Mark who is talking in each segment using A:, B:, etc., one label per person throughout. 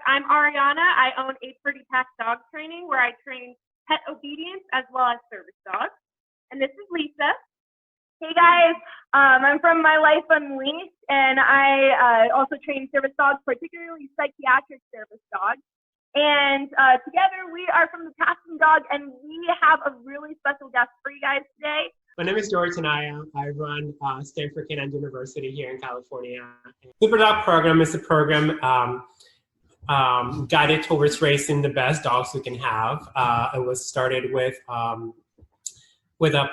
A: I'm Ariana. I own a Pretty Pack Dog Training where I train pet obedience as well as service dogs. And this is Lisa.
B: Hey guys, I'm from My Life Unleashed, and I also train service dogs, particularly psychiatric service dogs. And together we are from the Passion Dog, and we have a really special guest for you guys today.
C: My name is Jorge Luis. I run StanFÜR'D University here in California. Super Dog program is a program guided towards raising the best dogs we can have. It was started with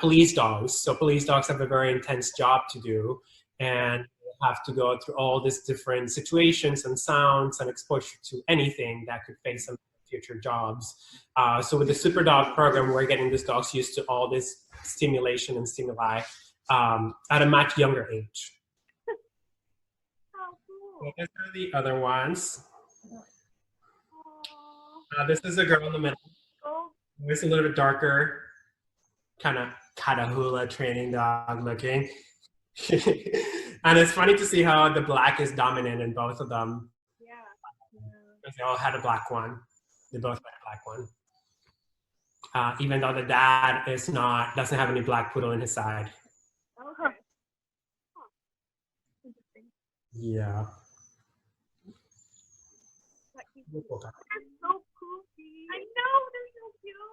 C: police dogs. So police dogs have a very intense job to do, and have to go through all these different situations and sounds and exposure to anything that could face them in future jobs. So with the Super Dog program, we're getting these dogs used to all this stimulation and stimuli at a much younger age.
A: Oh, cool.
C: So these are the other ones. This is a girl in the middle. It's a little bit darker, kind of Catahoula training dog looking. And it's funny to see how the black is dominant in both of them.
A: Yeah.
C: They all had a black one. They both had a black one. Even though the dad doesn't have any black poodle in his side.
A: Okay. Huh. Interesting.
C: Yeah.
A: They're so cool. I know, they're so cute.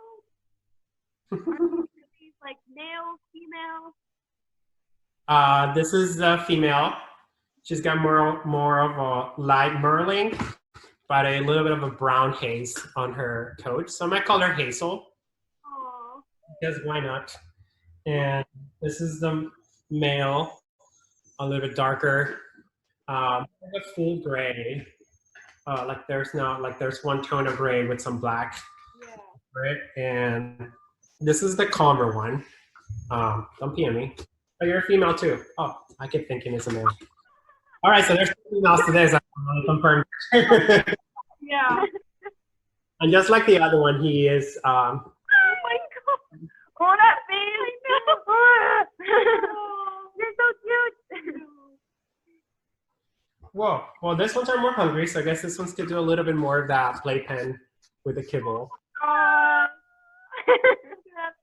A: Are these like male, female?
C: This is a female. She's got more of a light merling, but a little bit of a brown haze on her coat. So I might call her Hazel.
A: Aww.
C: Because why not? And this is the male, a little bit darker, a full gray. There's one tone of gray with some black.
A: Yeah.
C: Right? And this is the calmer one. Don't pee on me. Oh, you're a female too. Oh, I keep thinking it's a male. All right, so there's 2 females today, so I'm confirmed.
A: Yeah.
C: And just like the other one, he is.
B: Oh my god! Oh, that face! You're so cute!
C: Whoa. Well, this ones are more hungry, so I guess this one's could do a little bit more of that playpen with the kibble.
A: That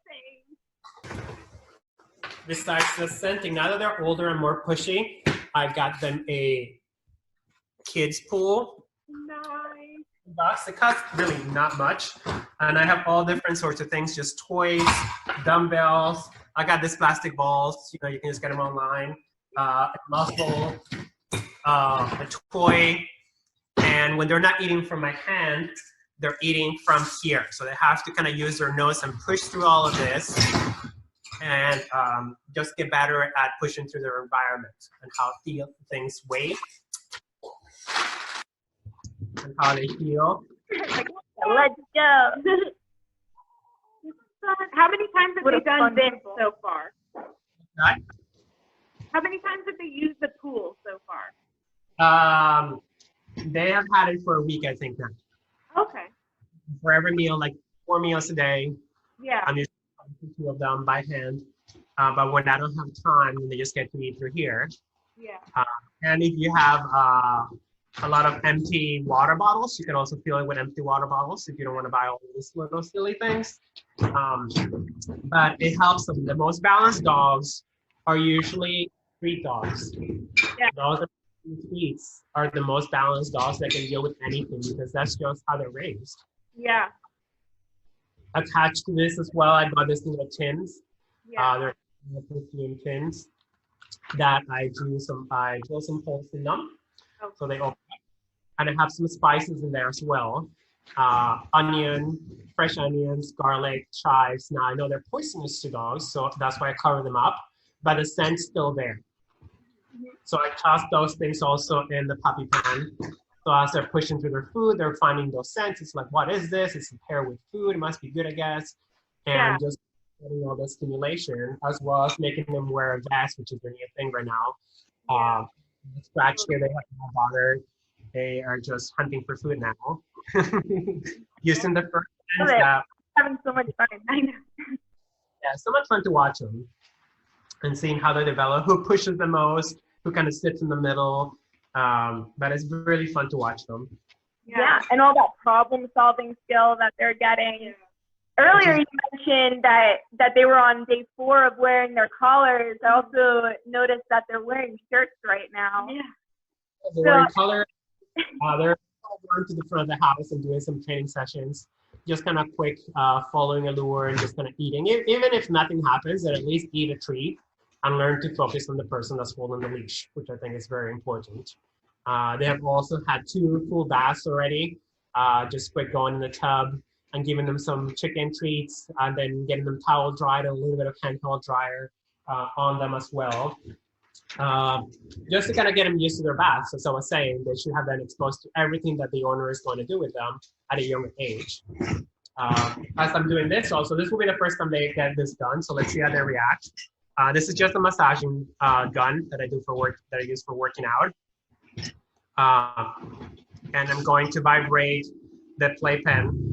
A: face.
C: Besides the scenting, now that they're older and more pushy, I got them a kids pool.
A: Nice.
C: Box. It costs really not much, and I have all different sorts of things, just toys, dumbbells. I got this plastic balls. You can just get them online. A muscle, a toy, and when they're not eating from my hand, they're eating from here. So they have to kind of use their nose and push through all of this, and just get better at pushing through their environment and how things wait and how they feel.
B: Let's go!
A: How many times have they done this so far?
C: Right?
A: How many times have they used the pool so far?
C: They have had it for a week, I think now.
A: Okay.
C: For every meal, like 4 meals a day.
A: Yeah.
C: I'm usually 2 of them by hand. But when I don't have time, then they just get to eat through here.
A: Yeah.
C: And if you have a lot of empty water bottles, you can also fill it with empty water bottles if you don't want to buy all these little silly things. But it helps them. The most balanced dogs are usually street dogs.
A: Yeah.
C: Dogs that eat treats are the most balanced dogs that can deal with anything, because that's just how they're raised.
A: Yeah.
C: Attached to this as well, I got this little tins.
A: Yeah.
C: They're perfume tins that I drill some holes in them, so they open up. And I have some spices in there as well. Onion, fresh onions, garlic, chives. Now I know they're poisonous to dogs, so that's why I cover them up, but the scent's still there. So I toss those things also in the puppy pan. So as they're pushing through their food, they're finding those scents. It's like, what is this? It's paired with food. It must be good, I guess. And just getting all the stimulation, as well as making them wear a vest, which is their new thing right now. Scratch here, they have no bother. They are just hunting for food now. Using the first sense that
B: Having so much fun. I know.
C: yeah, so much fun to watch them and seeing how they develop, who pushes the most, who kind of sits in the middle. But it's really fun to watch them.
B: Yeah, and all that problem-solving skill that they're getting.
A: Yeah.
B: Earlier, you mentioned that they were on day 4 of wearing their collars. I also noticed that they're wearing shirts right now.
A: Yeah.
C: They're wearing color. They're going to the front of the house and doing some training sessions. Just kind of quick, following a lure and just kind of eating. Even if nothing happens, they at least eat a treat and learn to focus on the person that's holding the leash, which I think is very important. They have also had 2 full baths already. Just quick going in the tub and giving them some chicken treats and then getting them towel dried, a little bit of hand towel dryer on them as well. Just to kind of get them used to their baths. As I was saying, they should have been exposed to everything that the owner is going to do with them at a younger age. As I'm doing this also, this will be the first time they get this done, so let's see how they react. This is just a massaging gun that I do for work, that I use for working out. And I'm going to vibrate the playpen.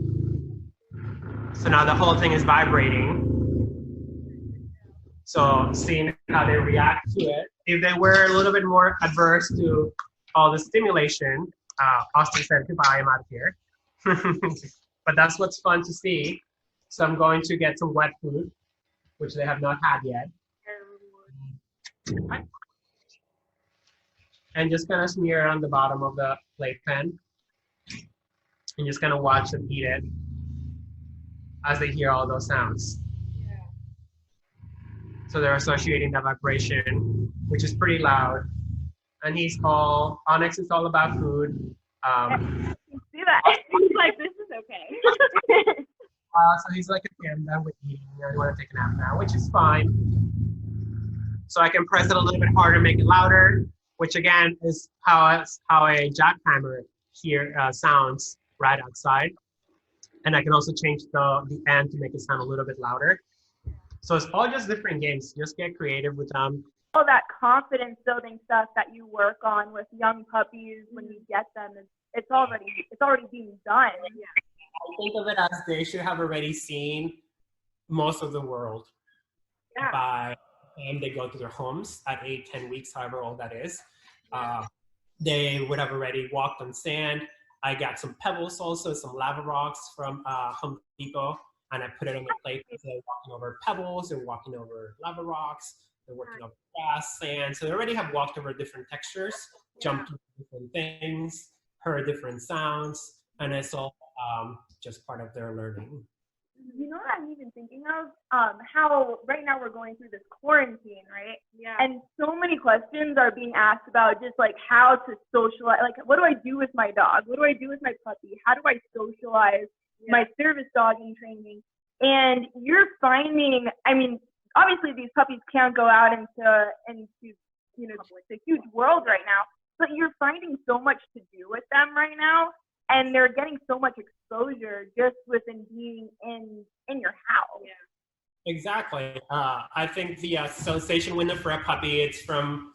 C: So now the whole thing is vibrating. So seeing how they react to it. If they were a little bit more adverse to all the stimulation, Austin said, goodbye, I'm out of here. But that's what's fun to see. So I'm going to get some wet food, which they have not had yet. And just kind of smear it on the bottom of the playpen. And just kind of watch them eat it as they hear all those sounds. So they're associating that vibration, which is pretty loud. And Onyx is all about food.
B: See that?
A: He's like, this is okay.
C: So he's like, okay, I'm done with eating. I want to take a nap now, which is fine. So I can press it a little bit harder, make it louder, which again is how a jackhammer here sounds right outside. And I can also change the end to make it sound a little bit louder. So it's all just different games. Just get creative with them.
B: All that confidence building stuff that you work on with young puppies when you get them, it's already being done.
C: I think of it as they should have already seen most of the world by the time they go to their homes at 8-10 weeks, however old that is. They would have already walked on sand. I got some pebbles also, some lava rocks from Home Depot, and I put it on the plate. They're walking over pebbles, they're walking over lava rocks, they're working over grass, sand. So they already have walked over different textures, jumped over different things, heard different sounds, and it's all just part of their learning.
B: You know what I'm even thinking of? How right now we're going through this quarantine, right?
A: Yeah.
B: And so many questions are being asked about just like how to socialize. Like, what do I do with my dog? What do I do with my puppy? How do I socialize my service dog in training? And you're finding, I mean, obviously these puppies can't go out into you know, the huge world right now, but you're finding so much to do with them right now. And they're getting so much exposure just within being in your house.
C: Yeah. Exactly. I think the socialization window for a puppy, it's from,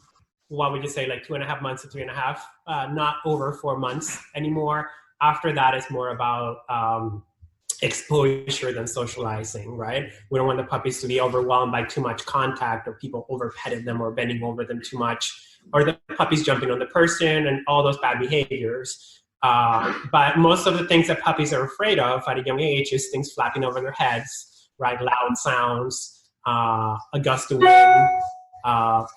C: what would you say, like 2.5 months to 3.5, not over 4 months anymore. After that, it's more about exposure than socializing, right? We don't want the puppies to be overwhelmed by too much contact, or people over-petted them or bending over them too much, or the puppies jumping on the person and all those bad behaviors. But most of the things that puppies are afraid of at a young age is things flapping over their heads, right? Loud sounds, a gust of wind,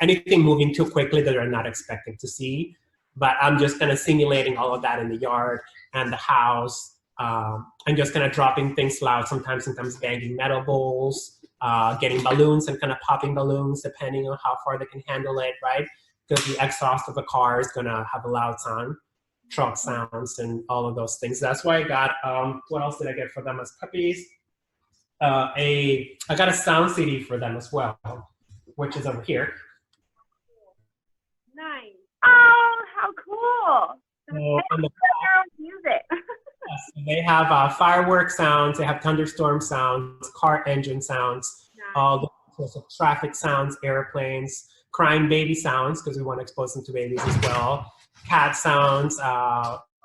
C: anything moving too quickly that they're not expecting to see. But I'm just kind of simulating all of that in the yard and the house, and just kind of dropping things loud, sometimes banging metal bowls, getting balloons and kind of popping balloons depending on how far they can handle it, right? Because the exhaust of a car is going to have a loud sound. Truck sounds and all of those things. That's why I got, what else did I get for them as puppies? I got a sound CD for them as well, which is over here.
A: Nice.
B: Oh, how cool.
C: So on the
B: music.
C: yes, they have fireworks sounds, they have thunderstorm sounds, car engine sounds, all the sorts of traffic sounds, airplanes, crying baby sounds, because we want to expose them to babies as well. Cat sounds,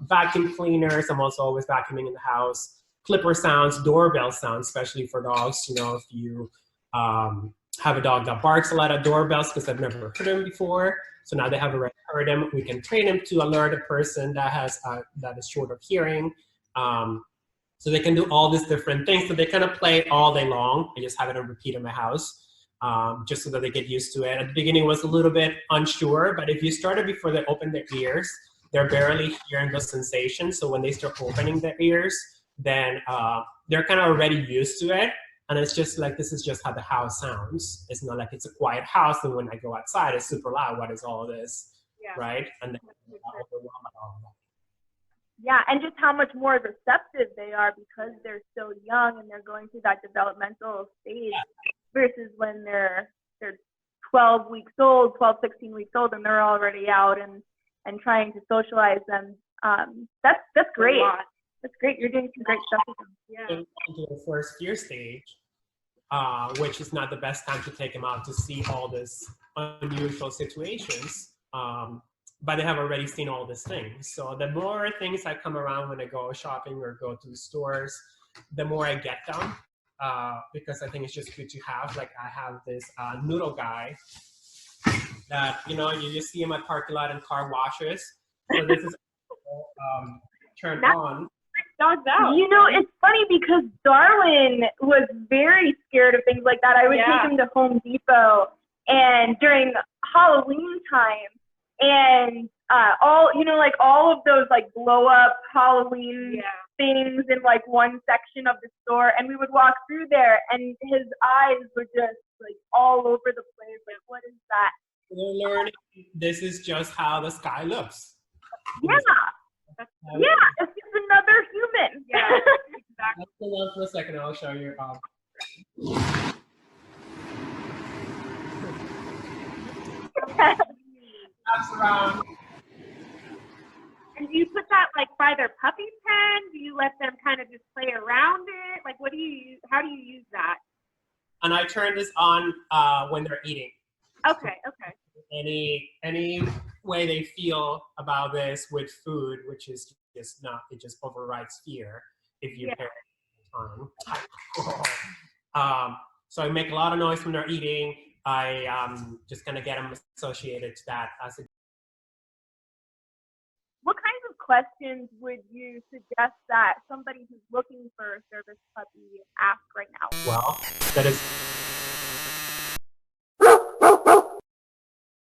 C: vacuum cleaners. I'm also always vacuuming in the house. Clipper sounds, doorbell sounds, especially for dogs. You know, if you have a dog that barks a lot at doorbells because I've never heard him before. So now they have already heard him. We can train him to alert a person that is short of hearing. So they can do all these different things. So they kind of play all day long. I just have it on repeat in my house, just so that they get used to it. At the beginning, it was a little bit unsure, but if you started before they open their ears, they're barely hearing the sensation. So when they start opening their ears, then they're kind of already used to it. And it's just like, this is just how the house sounds. It's not like it's a quiet house, and when I go outside, it's super loud. What is all this, right? And then overwhelmed by all of that.
B: Yeah, and just how much more receptive they are because they're so young and they're going through that developmental stage versus when they're 12 weeks old, 12, 16 weeks old, and they're already out and trying to socialize them. That's great. That's great. You're doing some great stuff with them.
A: Yeah.
C: Into the first year stage, which is not the best time to take them out to see all these unusual situations. But they have already seen all these things. So the more things I come around when I go shopping or go to the stores, the more I get them. Because I think it's just good to have. Like I have this noodle guy that, you just see him at parking lot and car washes. So this is turned on.
A: Dogs out.
B: It's funny because Darwin was very scared of things like that. I would take him to Home Depot and during Halloween time, and all of those like blow up Halloween things in like one section of the store, and we would walk through there and his eyes were just like all over the place. Like, what is that?
C: We're learning this is just how the sky looks.
B: Yeah. It's just another human.
A: Yeah, exactly.
C: Let's hold on for a second. I'll show you. That's around.
A: And do you put that like by their puppy pen? Do you let them kind of just play around it? Like, what do you use? How do you use that?
C: And I turn this on when they're eating.
A: Okay.
C: Any way they feel about this with food, which is just not, it just overrides fear if you pair it on. So I make a lot of noise when they're eating. I just kind of get them associated to that as a.
B: What kinds of questions would you suggest that somebody who's looking for a service puppy ask right now?
C: Well, that is